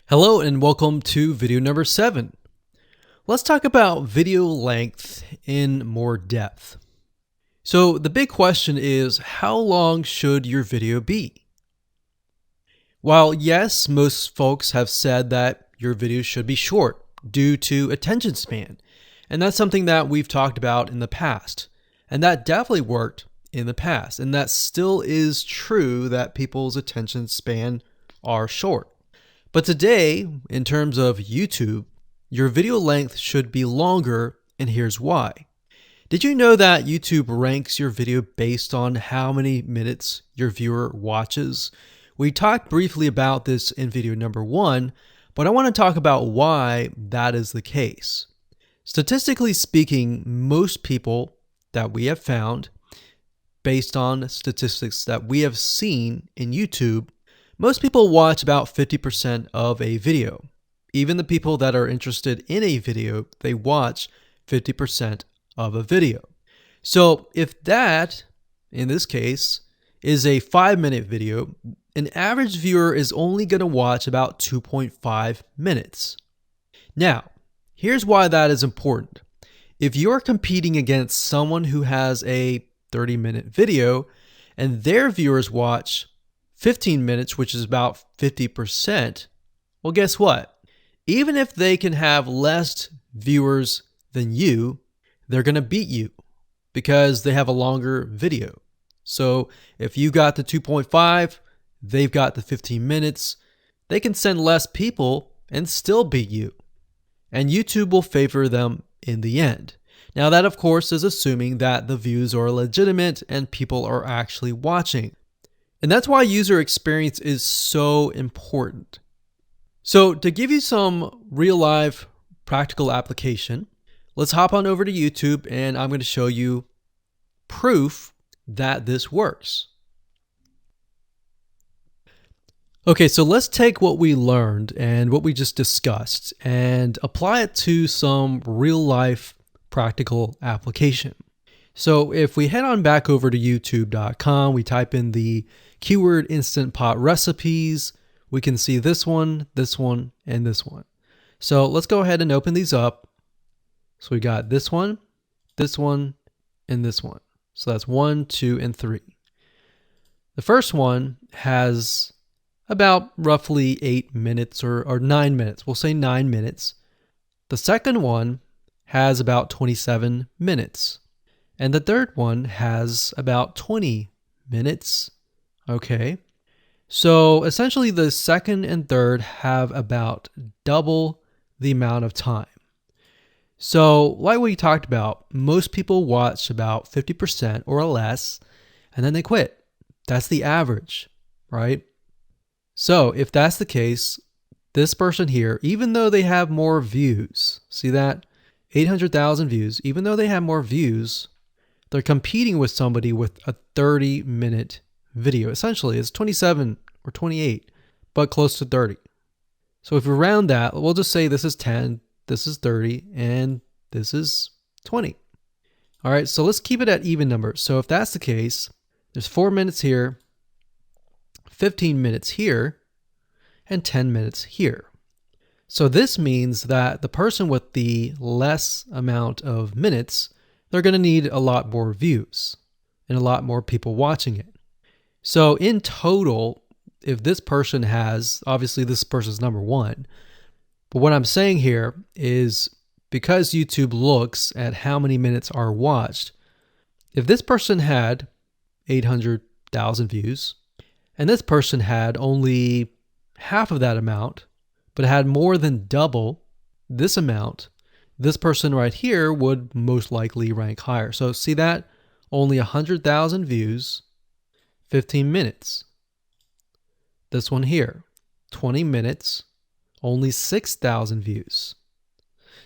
Hello and welcome to video number 7. Let's talk about video length in more depth. So the big question is, how long should your video be? While yes, most folks have said that your video should be short due to attention span, and that's something that we've talked about in the past, and that definitely worked in the past, and that still is true that people's attention span are short. But today, in terms of YouTube, your video length should be longer, and here's why. Did you know that YouTube ranks your video based on how many minutes your viewer watches? We talked briefly about this in video number 1, but I want to talk about why that is the case. Statistically speaking, most people that we have found, based on statistics that we have seen in YouTube, most people watch about 50% of a video. Even the people that are interested in a video, they watch 50% of a video. So if that, in this case, is a 5-minute video, an average viewer is only going to watch about 2.5 minutes. Now, here's why that is important. If you're competing against someone who has a 30-minute video and their viewers watch 15 minutes, which is about 50%, well, guess what? Even if they can have less viewers than you, they're going to beat you because they have a longer video. So if you got the 2.5, they've got the 15 minutes, they can send less people and still beat you. And YouTube will favor them in the end. Now that, of course, is assuming that the views are legitimate and people are actually watching. And that's why user experience is so important. So to give you some real life practical application, let's hop on over to YouTube and I'm going to show you proof that this works. Okay, so let's take what we learned and what we just discussed and apply it to some real life practical application. So if we head on back over to youtube.com, we type in the keyword Instant Pot recipes, we can see this one, and this one. So let's go ahead and open these up. So we got this one, and this one. So that's 1, 2, and 3. The first one has about roughly 8 minutes or 9 minutes. We'll say 9 minutes. The second one has about 27 minutes. And the third one has about 20 minutes. Okay. So essentially the second and third have about double the amount of time. So like we talked about, most people watch about 50% or less, and then they quit. That's the average, right? So if that's the case, this person here, even though they have more views, see that? 800,000 views, even though they have more views, they're competing with somebody with a 30-minute video. Essentially, it's 27 or 28, but close to 30. So if we round that, we'll just say this is 10, this is 30, and this is 20. All right, so let's keep it at even numbers. So if that's the case, there's 4 minutes here, 15 minutes here, and 10 minutes here. So this means that the person with the less amount of minutes, they're going to need a lot more views and a lot more people watching it. So in total, if this person has, obviously this person's number 1, but what I'm saying here is because YouTube looks at how many minutes are watched, if this person had 800,000 views and this person had only half of that amount, but had more than double this amount, this person right here would most likely rank higher. So see that? Only 100,000 views, 15 minutes. This one here, 20 minutes, only 6,000 views.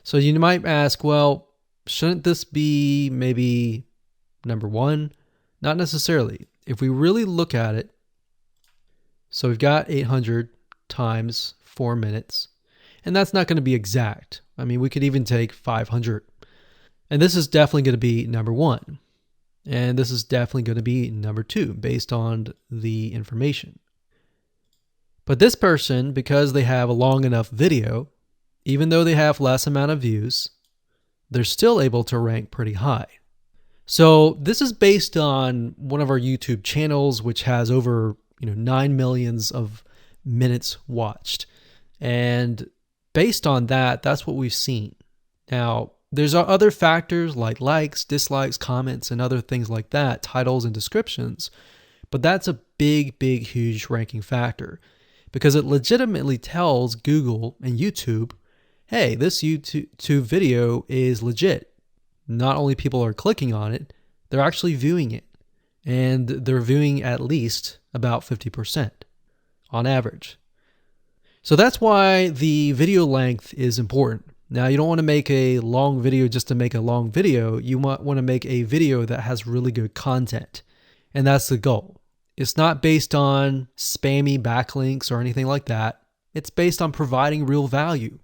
So you might ask, well, shouldn't this be maybe number 1? Not necessarily. If we really look at it, so we've got 800 times 4 minutes. And that's not going to be exact. I mean, we could even take 500. And this is definitely going to be number 1. And this is definitely going to be number 2 based on the information. But this person, because they have a long enough video, even though they have less amount of views, they're still able to rank pretty high. So this is based on one of our YouTube channels, which has over 9 million of minutes watched. And based on that, that's what we've seen. Now, there's other factors like likes, dislikes, comments, and other things like that, titles and descriptions. But that's a big, huge ranking factor because it legitimately tells Google and YouTube, hey, this YouTube video is legit. Not only people are clicking on it, they're actually viewing it. And they're viewing at least about 50% on average. So that's why the video length is important. Now, you don't want to make a long video just to make a long video. You might want to make a video that has really good content. And that's the goal. It's not based on spammy backlinks or anything like that. It's based on providing real value,